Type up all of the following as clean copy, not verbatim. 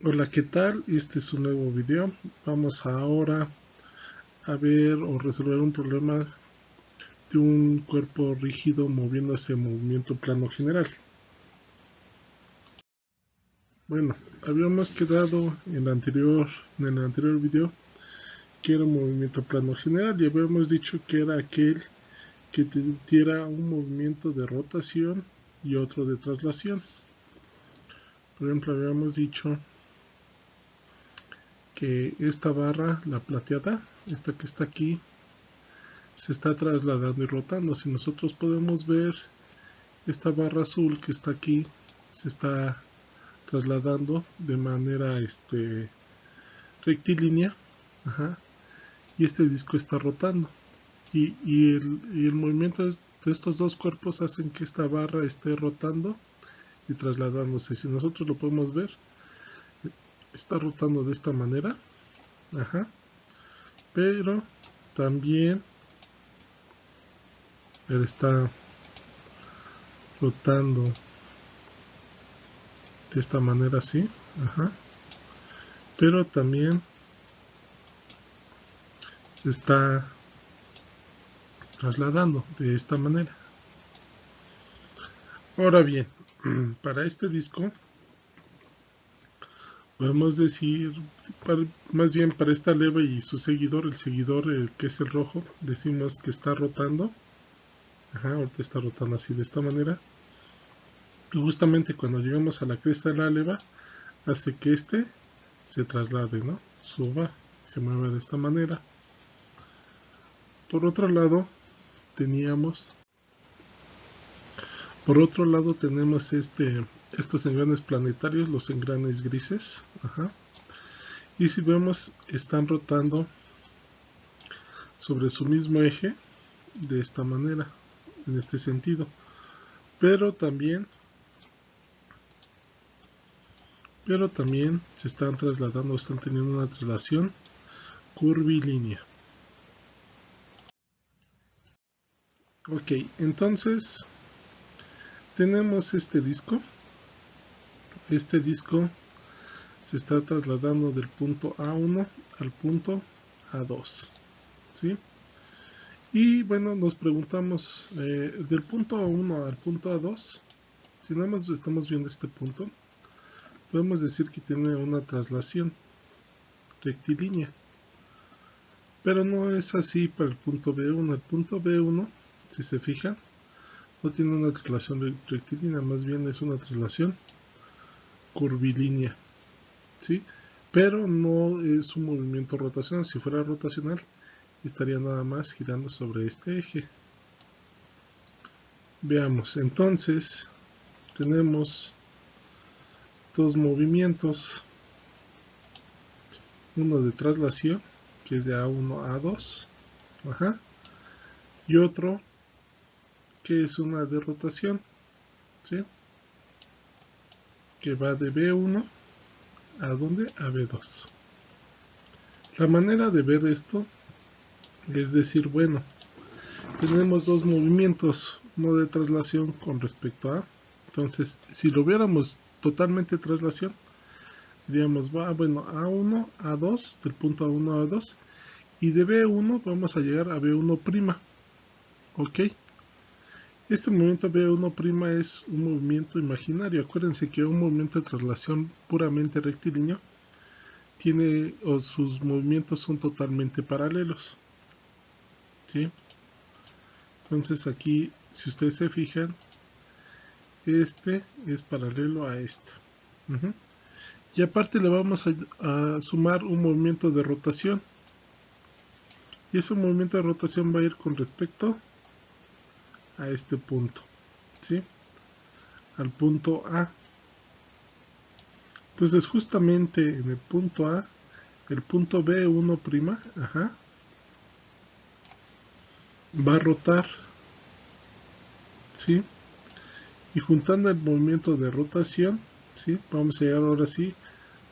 Hola, ¿qué tal? Este es un nuevo video. Vamos ahora a ver o resolver un problema de un cuerpo rígido moviéndose en movimiento plano general. Bueno, habíamos quedado en el anterior video que era un movimiento plano general y habíamos dicho que era aquel que tuviera un movimiento de rotación y otro de traslación. Por ejemplo, habíamos dicho que esta barra, la plateada, esta que está aquí, se está trasladando y rotando. Si nosotros podemos ver, esta barra azul que está aquí se está trasladando de manera rectilínea, y este disco está rotando, y el movimiento de estos dos cuerpos hacen que esta barra esté rotando y trasladándose. Si nosotros lo podemos ver, está rotando de esta manera, pero también está rotando de esta manera así, pero también se está trasladando de esta manera. Ahora bien, para este disco podemos decir, más bien para esta leva y su seguidor, el que es el rojo, decimos que está rotando. Ahorita está rotando así de esta manera, y justamente cuando llegamos a la cresta de la leva hace que este se traslade, suba y se mueva de esta manera. Por otro lado tenemos estos engranes planetarios, los engranes grises, y si vemos, están rotando sobre su mismo eje de esta manera, en este sentido, pero también se están trasladando, están teniendo una traslación curvilínea. Ok, entonces tenemos este disco se está trasladando del punto A1 al punto A2, ¿sí? Y bueno, nos preguntamos, del punto A1 al punto A2, si nada más estamos viendo este punto, podemos decir que tiene una traslación rectilínea, pero no es así para el punto B1. El punto B1, si se fijan, no tiene una traslación rectilínea, más bien es una traslación curvilínea, ¿sí? Pero no es un movimiento rotacional. Si fuera rotacional, estaría nada más girando sobre este eje. Veamos, entonces tenemos dos movimientos, uno de traslación, que es de A1 a A2, y otro que es una de rotación, ¿sí? Que va de B1 a ¿dónde? A B2. La manera de ver esto es decir, bueno, tenemos dos movimientos, uno de traslación con respecto a, entonces si lo viéramos totalmente traslación, diríamos, bueno, A1, A2, del punto A1 a A2, y de B1 vamos a llegar a B1', ok. Este movimiento B1' es un movimiento imaginario. Acuérdense que un movimiento de traslación puramente rectilíneo tiene, o sus movimientos son totalmente paralelos, ¿sí? Entonces aquí, si ustedes se fijan, este es paralelo a este. Y aparte le vamos a sumar un movimiento de rotación. Y ese movimiento de rotación va a ir con respecto a este punto, ¿sí? Al punto A. Entonces justamente en el punto A, el punto B1', va a rotar, ¿sí? Y juntando el movimiento de rotación, ¿sí? Vamos a llegar ahora sí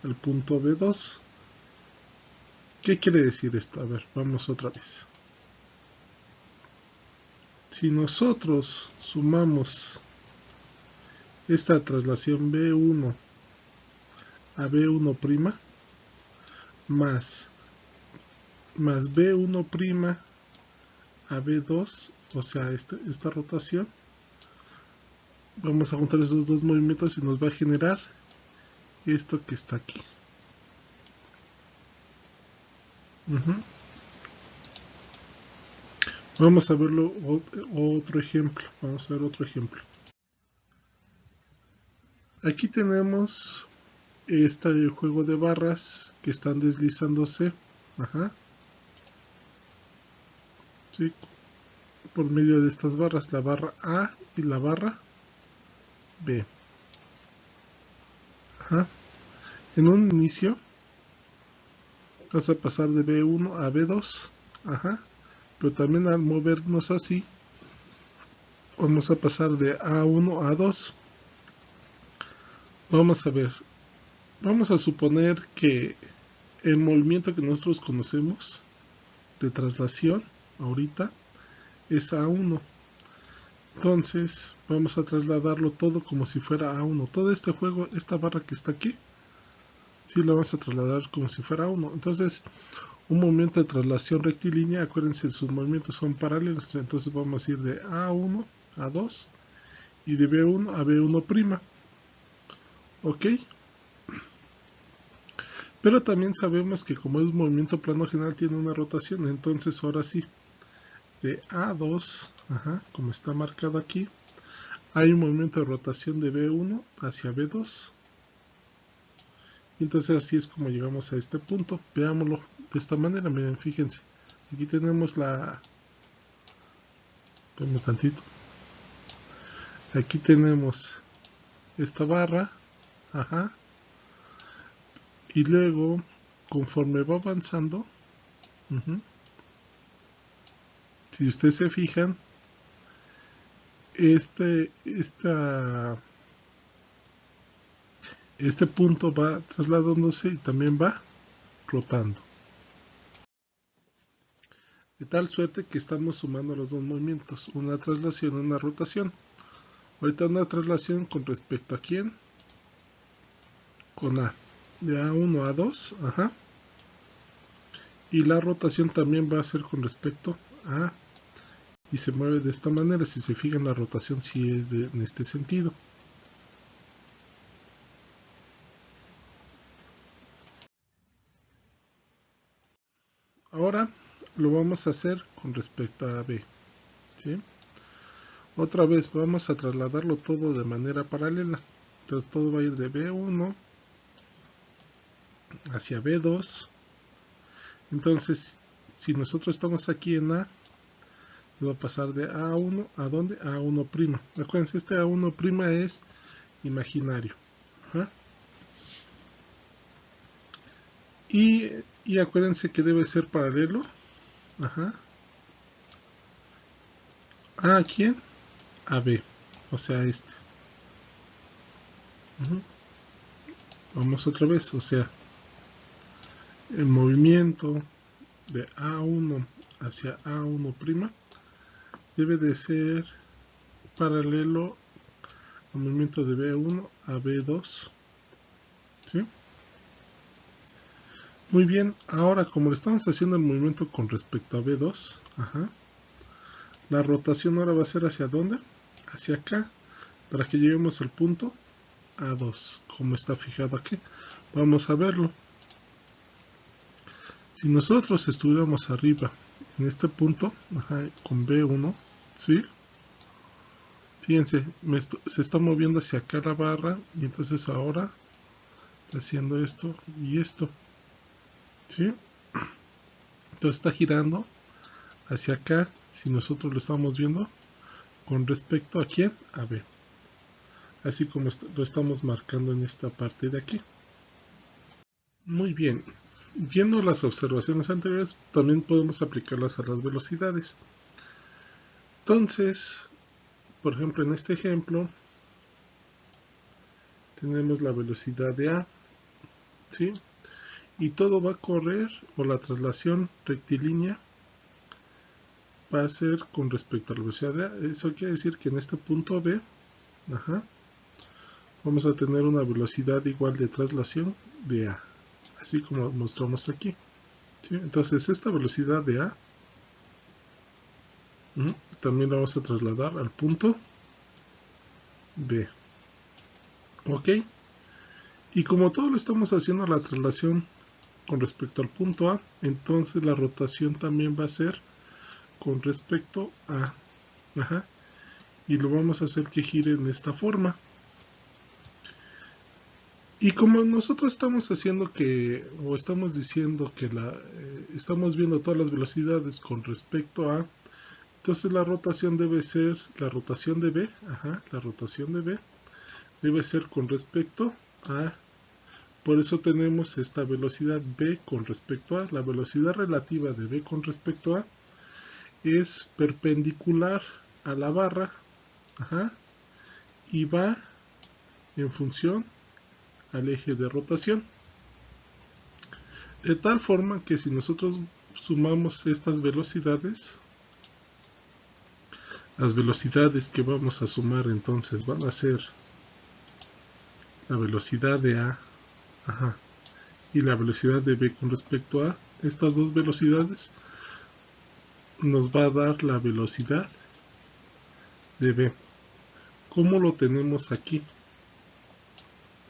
al punto B2. ¿Qué quiere decir esto? A ver, vamos otra vez. Si nosotros sumamos esta traslación B1 a B1' más B1' a B2, o sea, esta rotación. Vamos a juntar esos dos movimientos y nos va a generar esto que está aquí. Vamos a verlo otro ejemplo. Vamos a ver otro ejemplo. Aquí tenemos este juego de barras que están deslizándose. ¿Sí? Por medio de estas barras, la barra A y la barra B. En un inicio vas a pasar de B1 a B2. Pero también al movernos así, vamos a pasar de A1 a 2. Vamos a ver. Vamos a suponer que el movimiento que nosotros conocemos de traslación ahorita es A1. Entonces vamos a trasladarlo todo como si fuera A1. Todo este juego, esta barra que está aquí, sí la vamos a trasladar como si fuera A1. Entonces, un movimiento de traslación rectilínea, acuérdense, sus movimientos son paralelos. Entonces vamos a ir de A1 a 2 y de B1 a B1'. ¿Ok? Pero también sabemos que como es un movimiento plano general tiene una rotación. Entonces ahora sí, de A2, como está marcado aquí, hay un movimiento de rotación de B1 hacia B2. Y entonces así es como llegamos a este punto. Veámoslo de esta manera. Miren, fíjense. Aquí tenemos la... Espérame tantito. Aquí tenemos esta barra. Y luego, conforme va avanzando, si ustedes se fijan, este punto va trasladándose y también va rotando. De tal suerte que estamos sumando los dos movimientos, una traslación y una rotación. Ahorita una traslación con respecto a quién? Con A. De A1 a 2. Y la rotación también va a ser con respecto a... Y se mueve de esta manera. Si se fijan, la rotación sí es en este sentido. Ahora lo vamos a hacer con respecto a B. ¿Sí? Otra vez vamos a trasladarlo todo de manera paralela. Entonces todo va a ir de B1 hacia B2. Entonces, si nosotros estamos aquí en A, va a pasar de A1 a ¿dónde? A A1'. Acuérdense, este A1' es imaginario. Y acuérdense que debe ser paralelo. ¿A quién? A B. O sea, este. Vamos otra vez. O sea, el movimiento de A1 hacia A1' debe de ser paralelo al movimiento de B1 a B2. ¿Sí? Muy bien, ahora como le estamos haciendo el movimiento con respecto a B2, la rotación ahora va a ser ¿hacia dónde? Hacia acá, para que lleguemos al punto A2, como está fijado aquí. Vamos a verlo. Si nosotros estuviéramos arriba, en este punto, con B1, ¿sí? Fíjense, se está moviendo hacia acá la barra, y entonces ahora está haciendo esto y esto. ¿Sí? Entonces está girando hacia acá, si nosotros lo estamos viendo, con respecto a quién, a B. Así como lo estamos marcando en esta parte de aquí. Muy bien, viendo las observaciones anteriores, también podemos aplicarlas a las velocidades. Entonces, por ejemplo, en este ejemplo, tenemos la velocidad de A, ¿sí? Y todo va a correr, o la traslación rectilínea va a ser con respecto a la velocidad de A. Eso quiere decir que en este punto B, vamos a tener una velocidad igual de traslación de A, así como mostramos aquí, ¿sí? Entonces esta velocidad de A también la vamos a trasladar al punto B. Ok, y como todo lo estamos haciendo la traslación con respecto al punto A, entonces la rotación también va a ser con respecto a, y lo vamos a hacer que gire en esta forma. Y como nosotros estamos haciendo o estamos diciendo que estamos viendo todas las velocidades con respecto a, entonces la rotación debe ser, la rotación de B, la rotación de B debe ser con respecto a, por eso tenemos esta velocidad B con respecto a, la velocidad relativa de B con respecto a es perpendicular a la barra, y va en función al eje de rotación. De tal forma que si nosotros sumamos estas velocidades, las velocidades que vamos a sumar entonces van a ser la velocidad de A, y la velocidad de B con respecto a estas dos velocidades, nos va a dar la velocidad de B. ¿Cómo lo tenemos aquí?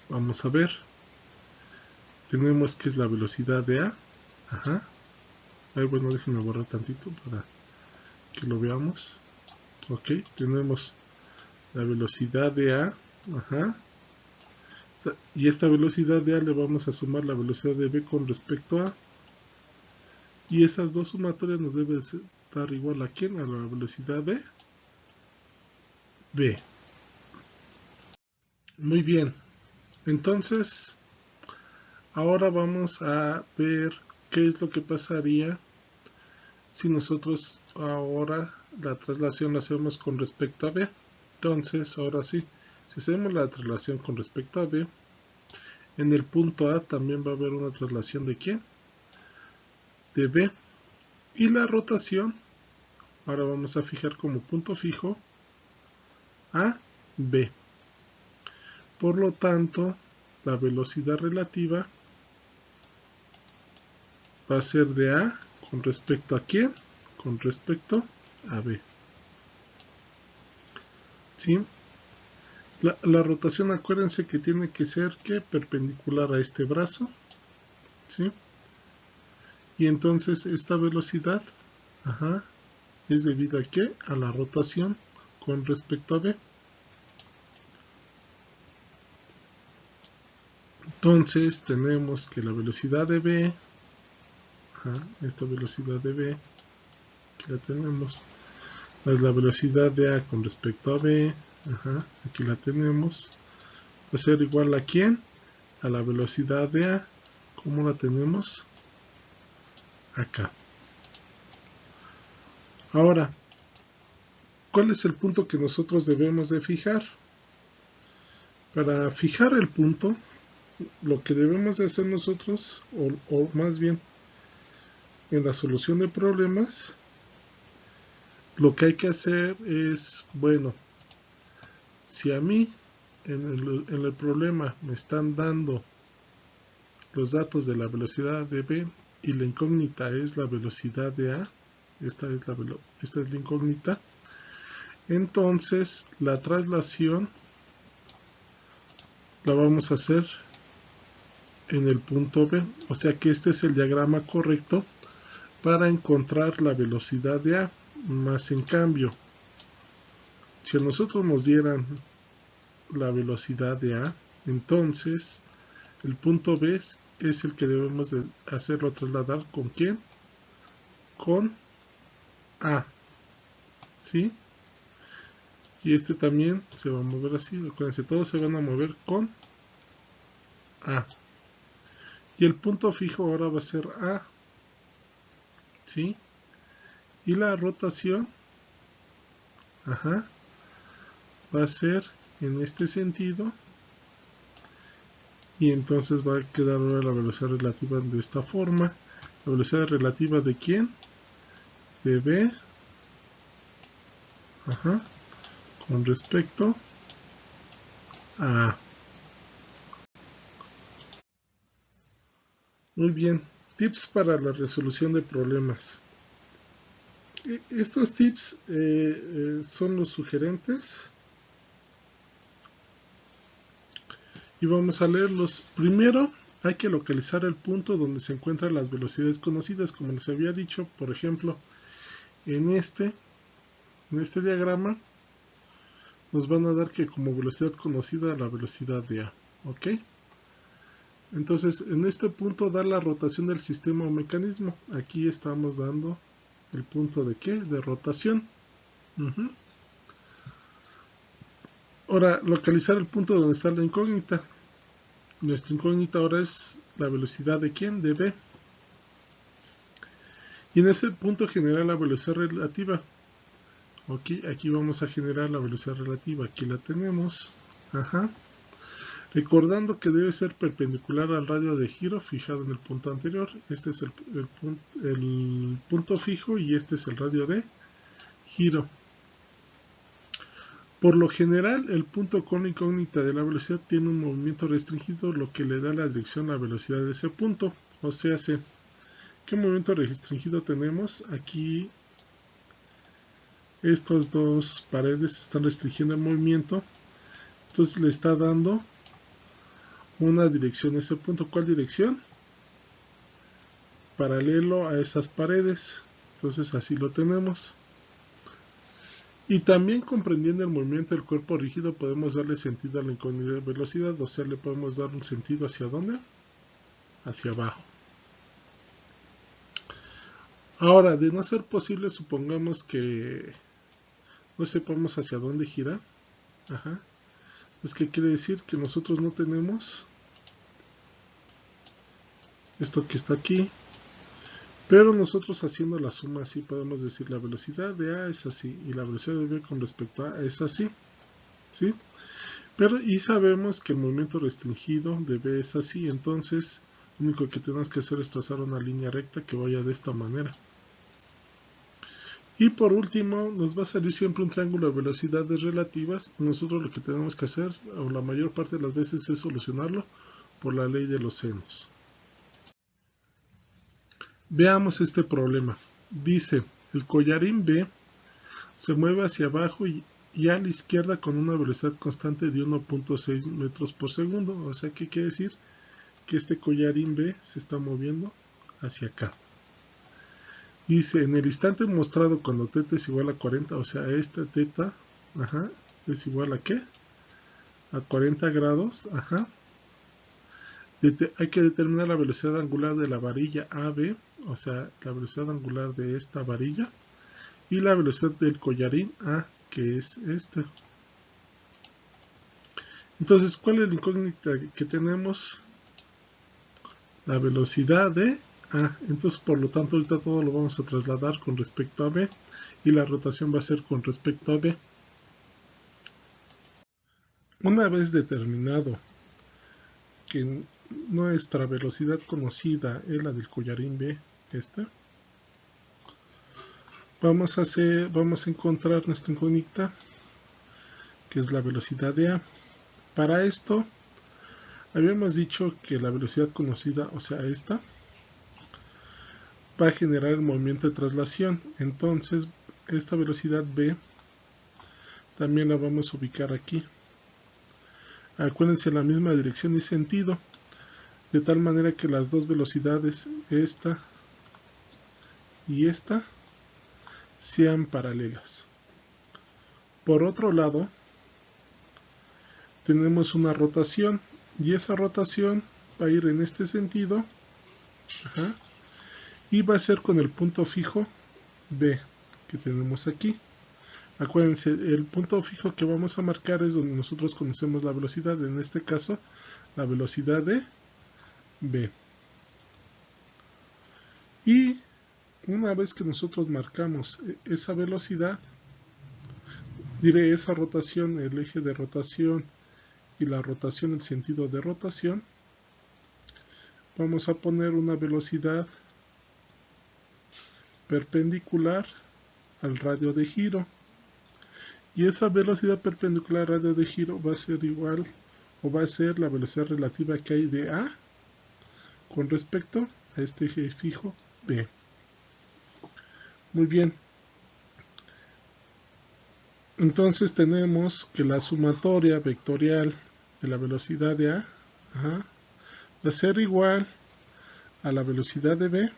Vamos a ver. Tenemos que es la velocidad de A. Bueno, déjenme borrar tantito para que lo veamos. Ok, tenemos la velocidad de A. Y esta velocidad de A le vamos a sumar la velocidad de B con respecto a. Y esas dos sumatorias nos deben dar igual a ¿quién? A la velocidad de B. Muy bien. Entonces, ahora vamos a ver qué es lo que pasaría si nosotros ahora la traslación la hacemos con respecto a B. Entonces, ahora sí, si hacemos la traslación con respecto a B, en el punto A también va a haber una traslación de ¿quién? De B. Y la rotación, ahora vamos a fijar como punto fijo a B. Por lo tanto, la velocidad relativa va a ser de A con respecto a ¿quién? Con respecto a B. ¿Sí? La rotación, acuérdense que tiene que ser ¿qué? Perpendicular a este brazo. ¿Sí? Y entonces esta velocidad es debido a ¿qué? A la rotación con respecto a B. Entonces tenemos que la velocidad de B, esta velocidad de B, aquí la tenemos, es la velocidad de A con respecto a B, aquí la tenemos, va a ser igual a ¿quién? A la velocidad de A, ¿cómo la tenemos? Acá. Ahora, ¿cuál es el punto que nosotros debemos de fijar? Para fijar el punto, lo que debemos de hacer nosotros, o más bien en la solución de problemas, lo que hay que hacer es, bueno, si a mí en el problema me están dando los datos de la velocidad de B y la incógnita es la velocidad de A, esta es la incógnita, entonces la traslación la vamos a hacer en el punto B, o sea que este es el diagrama correcto para encontrar la velocidad de A, más en cambio, si a nosotros nos dieran la velocidad de A, entonces el punto B es el que debemos de hacerlo trasladar ¿con quién? Con A, ¿sí? Y este también se va a mover así, acuérdense, todos se van a mover con A. Y el punto fijo ahora va a ser A, ¿sí? Y la rotación, va a ser en este sentido. Y entonces va a quedar ahora la velocidad relativa de esta forma. La velocidad relativa de ¿quién? De B, con respecto a A. Muy bien, tips para la resolución de problemas. Estos tips son los sugerentes y vamos a leerlos. Primero, hay que localizar el punto donde se encuentran las velocidades conocidas, como les había dicho. Por ejemplo, en este diagrama nos van a dar que como velocidad conocida la velocidad de A, ¿ok? Entonces, en este punto da la rotación del sistema o mecanismo. Aquí estamos dando el punto de ¿qué? De rotación. Ahora, localizar el punto donde está la incógnita. Nuestra incógnita ahora es la velocidad de ¿quién? De B. Y en ese punto generar la velocidad relativa. Ok, aquí vamos a generar la velocidad relativa. Aquí la tenemos. Ajá. Recordando que debe ser perpendicular al radio de giro fijado en el punto anterior. Este es el punto fijo y este es el radio de giro. Por lo general, el punto con la incógnita de la velocidad tiene un movimiento restringido, lo que le da la dirección a la velocidad de ese punto. O sea, ¿qué movimiento restringido tenemos? Aquí estas dos paredes están restringiendo el movimiento. Entonces le está dando una dirección a ese punto. ¿Cuál dirección? Paralelo a esas paredes. Entonces así lo tenemos. Y también comprendiendo el movimiento del cuerpo rígido podemos darle sentido a la incógnita de velocidad. O sea, le podemos dar un sentido hacia dónde? Hacia abajo. Ahora, de no ser posible, supongamos que no sepamos hacia dónde gira. Ajá. Es que quiere decir que nosotros no tenemos esto que está aquí, pero nosotros haciendo la suma así podemos decir la velocidad de A es así y la velocidad de B con respecto a A es así, ¿sí? Pero y sabemos que el movimiento restringido de B es así, entonces lo único que tenemos que hacer es trazar una línea recta que vaya de esta manera. Y por último, nos va a salir siempre un triángulo de velocidades relativas. Nosotros lo que tenemos que hacer, o la mayor parte de las veces, es solucionarlo por la ley de los senos. Veamos este problema. Dice, el collarín B se mueve hacia abajo y a la izquierda con una velocidad constante de 1.6 metros por segundo. O sea, ¿qué quiere decir? Que este collarín B se está moviendo hacia acá. Dice, en el instante mostrado cuando θ es igual a 40, o sea, esta θ es igual a ¿qué? A 40 grados, hay que determinar la velocidad angular de la varilla AB, o sea, la velocidad angular de esta varilla, y la velocidad del collarín A, que es este. Entonces, ¿cuál es la incógnita que tenemos? La velocidad de A. Entonces, por lo tanto, ahorita todo lo vamos a trasladar con respecto a B, y la rotación va a ser con respecto a B. Una vez determinado que nuestra velocidad conocida es la del collarín B, vamos a encontrar nuestra incógnita, que es la velocidad de A. Para esto, habíamos dicho que la velocidad conocida, o sea, esta, va a generar el movimiento de traslación. Entonces, esta velocidad B también la vamos a ubicar aquí. Acuérdense, la misma dirección y sentido, de tal manera que las dos velocidades, esta y esta, sean paralelas. Por otro lado, tenemos una rotación, y esa rotación va a ir en este sentido, y va a ser con el punto fijo B que tenemos aquí. Acuérdense, el punto fijo que vamos a marcar es donde nosotros conocemos la velocidad, en este caso la velocidad de B. Y una vez que nosotros marcamos esa velocidad, diré esa rotación, el eje de rotación y la rotación, el sentido de rotación, vamos a poner una velocidad perpendicular al radio de giro. Y esa velocidad perpendicular al radio de giro va a ser igual, o va a ser la velocidad relativa que hay de A con respecto a este eje fijo B. Muy bien. Entonces tenemos que la sumatoria vectorial de la velocidad de A va a ser igual a la velocidad de B,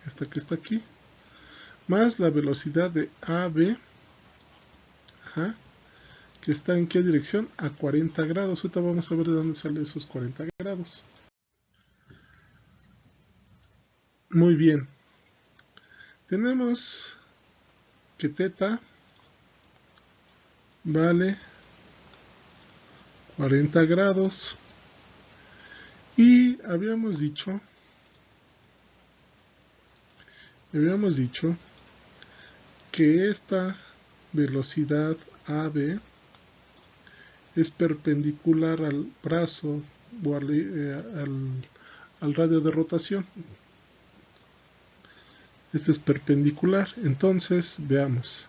esta que está aquí, más la velocidad de AB, que está en qué dirección, a 40 grados. Ahorita vamos a ver de dónde salen esos 40 grados. Muy bien. Tenemos que θ vale 40 grados y habíamos dicho que esta velocidad AB es perpendicular al brazo o al radio de rotación. Este es perpendicular, entonces veamos.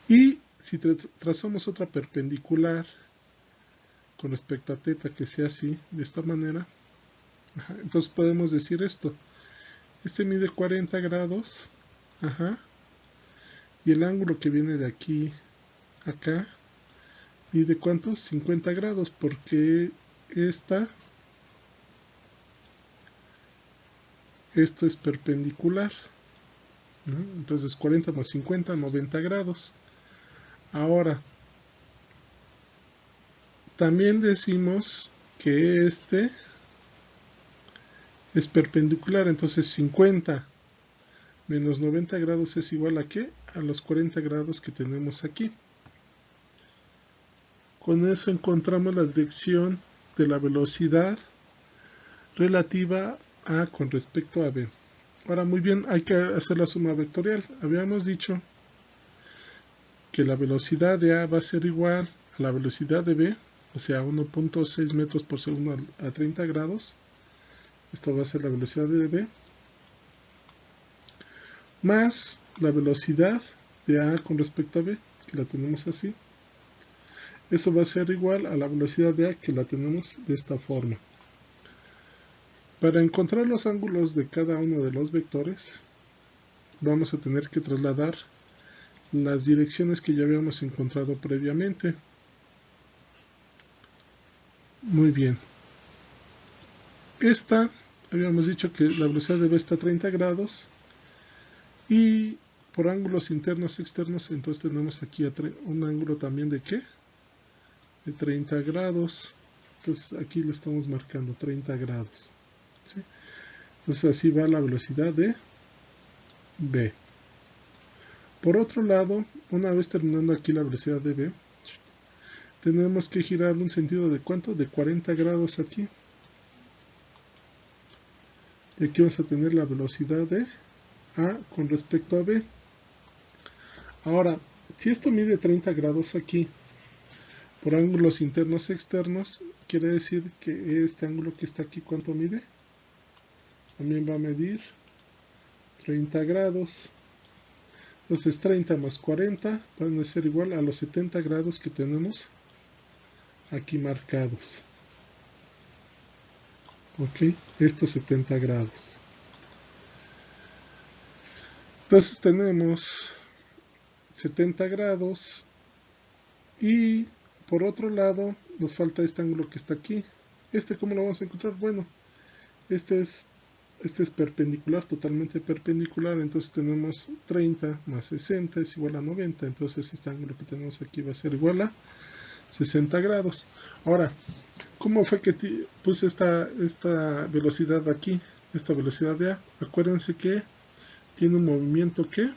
Y si trazamos otra perpendicular con respecto a θ que sea así, de esta manera, entonces podemos decir esto. Este mide 40 grados, y el ángulo que viene de aquí a acá mide ¿cuántos? 50 grados, porque esto es perpendicular. Entonces 40 más 50, 90 grados. Ahora, también decimos que este es perpendicular, entonces 50 menos 90 grados es igual a ¿qué? A los 40 grados que tenemos aquí. Con eso encontramos la dirección de la velocidad relativa a con respecto a B. Ahora, muy bien, hay que hacer la suma vectorial. Habíamos dicho que la velocidad de A va a ser igual a la velocidad de B, o sea, 1.6 metros por segundo a 30 grados. Esto va a ser la velocidad de B, más la velocidad de A con respecto a B, que la tenemos así. Eso va a ser igual a la velocidad de A, que la tenemos de esta forma. Para encontrar los ángulos de cada uno de los vectores, vamos a tener que trasladar las direcciones que ya habíamos encontrado previamente. Muy bien. Esta, habíamos dicho que la velocidad de B está a 30 grados. Y por ángulos internos y externos, entonces tenemos aquí un ángulo también de ¿qué? De 30 grados. Entonces aquí lo estamos marcando, 30 grados. ¿Sí? Entonces así va la velocidad de B. Por otro lado, una vez terminando aquí la velocidad de B, tenemos que girar un sentido de ¿cuánto? De 40 grados aquí. Y aquí vamos a tener la velocidad de A con respecto a B. Ahora, si esto mide 30 grados aquí, por ángulos internos y externos, quiere decir que este ángulo que está aquí, ¿cuánto mide? También va a medir 30 grados. Entonces 30 más 40 van a ser igual a los 70 grados que tenemos aquí marcados. Ok, estos 70 grados. Entonces tenemos 70 grados y por otro lado nos falta este ángulo que está aquí. ¿Cómo lo vamos a encontrar? Bueno, este es perpendicular, totalmente perpendicular, entonces tenemos 30 más 60 es igual a 90, entonces este ángulo que tenemos aquí va a ser igual a 60 grados. Ahora, ¿cómo fue que puse esta velocidad aquí? Esta velocidad de A, acuérdense que tiene un movimiento que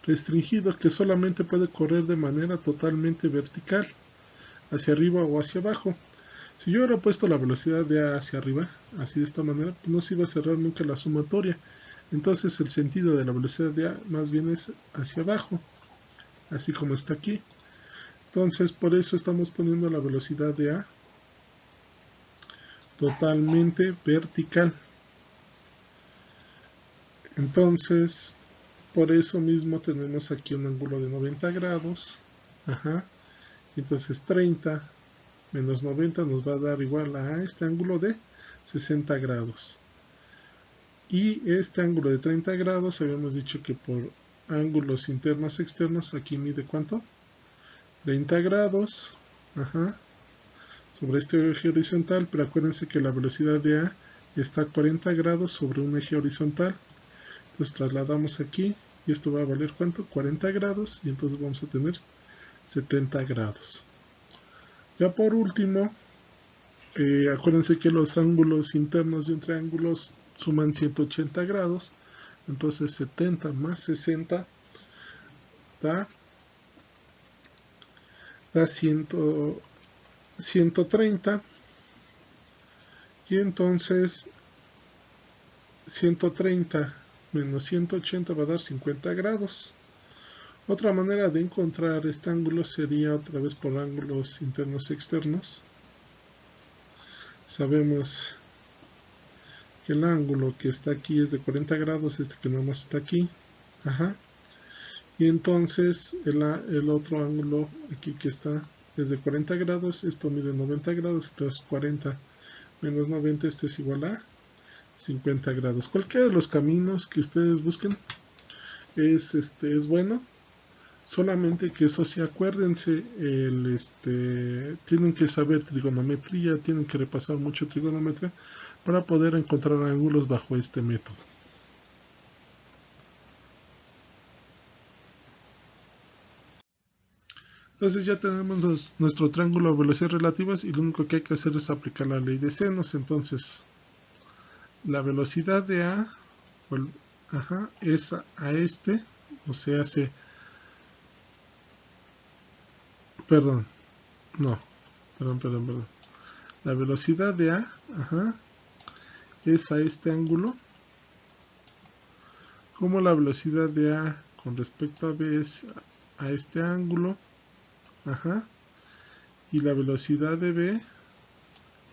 restringido, que solamente puede correr de manera totalmente vertical, hacia arriba o hacia abajo. Si yo hubiera puesto la velocidad de A hacia arriba, así de esta manera, pues no se iba a cerrar nunca la sumatoria. Entonces el sentido de la velocidad de A más bien es hacia abajo, así como está aquí. Entonces por eso estamos poniendo la velocidad de A totalmente vertical. Entonces por eso mismo tenemos aquí un ángulo de 90 grados. Entonces 30 menos 90 nos va a dar igual a este ángulo de 60 grados. Y este ángulo de 30 grados, habíamos dicho que por ángulos internos externos, aquí mide ¿cuánto? 30 grados, ajá, sobre este eje horizontal, pero acuérdense que la velocidad de A está a 40 grados sobre un eje horizontal. Entonces trasladamos aquí y esto va a valer ¿cuánto? 40 grados, y entonces vamos a tener 70 grados. Ya por último, acuérdense que los ángulos internos de un triángulo suman 180 grados, entonces 70 más 60 da 130, y entonces 130 menos 180 va a dar 50 grados. Otra manera de encontrar este ángulo sería otra vez por ángulos internos externos. Sabemos que el ángulo que está aquí es de 40 grados, este que nada más está aquí, ajá, y entonces el otro ángulo aquí que está es de 40 grados, esto mide 90 grados, entonces 40 menos 90, esto es igual a 50 grados. Cualquiera de los caminos que ustedes busquen es bueno, solamente que eso sí, acuérdense, tienen que saber trigonometría, tienen que repasar mucho trigonometría para poder encontrar ángulos bajo este método. Entonces ya tenemos nuestro triángulo de velocidades relativas, y lo único que hay que hacer es aplicar la ley de senos. Entonces la velocidad de A es a este, o sea, perdón, la velocidad de A, es a este ángulo, como la velocidad de A con respecto a B es a este ángulo, y la velocidad de B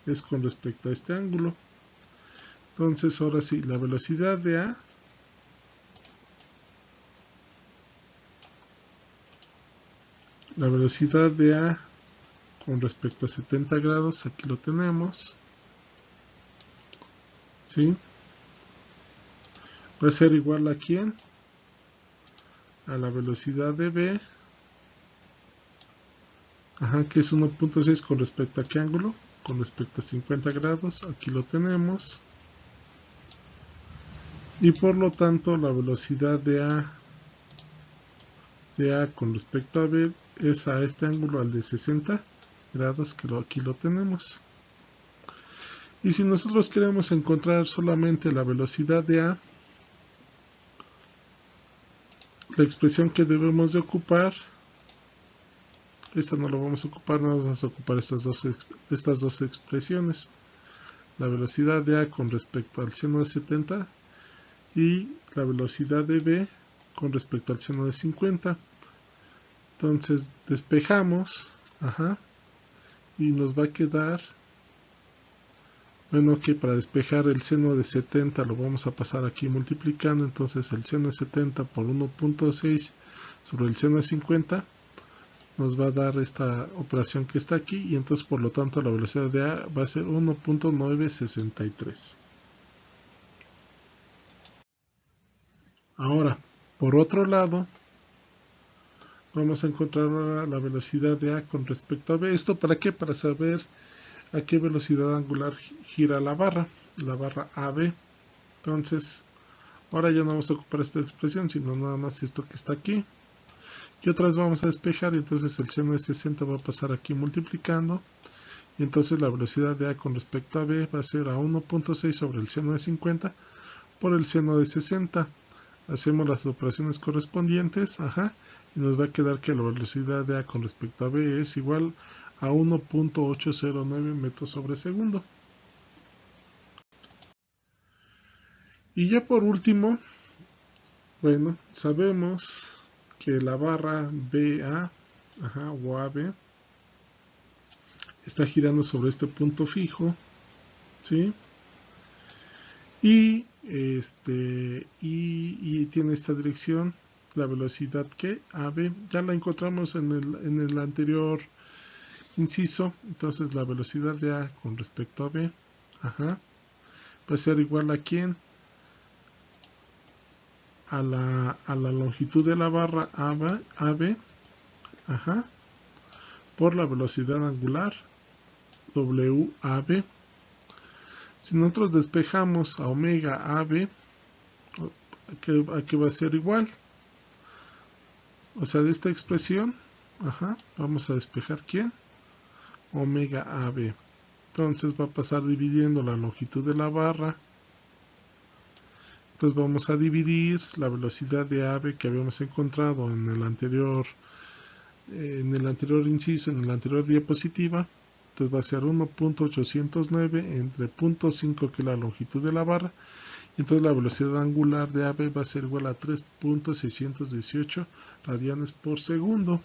es con respecto a este ángulo. Entonces ahora sí, la velocidad de A con respecto a 70 grados, aquí lo tenemos, ¿sí? Va a ser igual a ¿quién? A la velocidad de B, que es 1.6 con respecto a ¿qué ángulo? Con respecto a 50 grados, aquí lo tenemos. Y por lo tanto la velocidad de A con respecto a B es a este ángulo, al de 60 grados, que aquí lo tenemos. Y si nosotros queremos encontrar solamente la velocidad de A, la expresión que debemos de ocupar, esta no la vamos a ocupar, no vamos a ocupar estas dos expresiones, la velocidad de A con respecto al seno de 70 y la velocidad de B con respecto al seno de 50. Entonces despejamos, y nos va a quedar, bueno, que para despejar el seno de 70 lo vamos a pasar aquí multiplicando. Entonces el seno de 70 por 1.6 sobre el seno de 50 nos va a dar esta operación que está aquí, y entonces por lo tanto la velocidad de A va a ser 1.963. Ahora, por otro lado, vamos a encontrar ahora la velocidad de A con respecto a B. ¿Esto para qué? Para saber a qué velocidad angular gira la barra AB. Entonces, ahora ya no vamos a ocupar esta expresión, sino nada más esto que está aquí. Y otras vamos a despejar, y entonces el seno de 60 va a pasar aquí multiplicando. Y entonces la velocidad de A con respecto a B va a ser a 1.6 sobre el seno de 50 por el seno de 60. Hacemos las operaciones correspondientes, y nos va a quedar que la velocidad de A con respecto a B es igual a 1.809 metros sobre segundo. Y ya por último, bueno, sabemos que la barra BA, o AB, está girando sobre este punto fijo, ¿sí? Y tiene esta dirección, la velocidad que AB, ya la encontramos en el anterior inciso. Entonces la velocidad de A con respecto a B, va a ser igual a ¿quién? A la longitud de la barra AB, ajá, por la velocidad angular WAB. Si nosotros despejamos a omega AB, ¿a qué va a ser igual? O sea, de esta expresión, ajá, vamos a despejar ¿quién? Omega AB. Entonces va a pasar dividiendo la longitud de la barra. Entonces vamos a dividir la velocidad de AB que habíamos encontrado en el anterior inciso, en la anterior diapositiva. Entonces va a ser 1.809 entre 0.5, que es la longitud de la barra. Entonces la velocidad angular de AB va a ser igual a 3.618 radianes por segundo.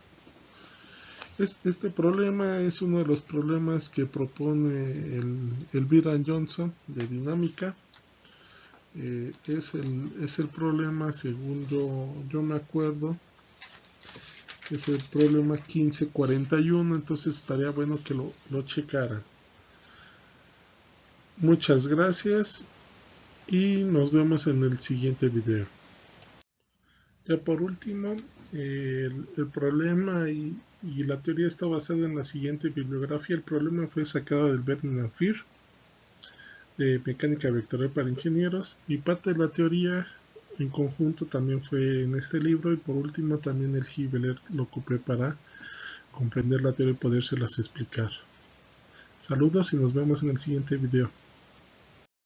Este problema es uno de los problemas que propone el Byron-Johnson de dinámica. Es el problema, según yo me acuerdo, es el problema 1541. Entonces estaría bueno que lo checaran. Muchas gracias y nos vemos en el siguiente video. Ya por último, el problema y la teoría está basada en la siguiente bibliografía. El problema fue sacado del Bernard and Fehr, de mecánica vectorial para ingenieros, y parte de la teoría en conjunto también fue en este libro, y por último también el Hibeler lo ocupé para comprender la teoría y podérselas explicar. Saludos y nos vemos en el siguiente video.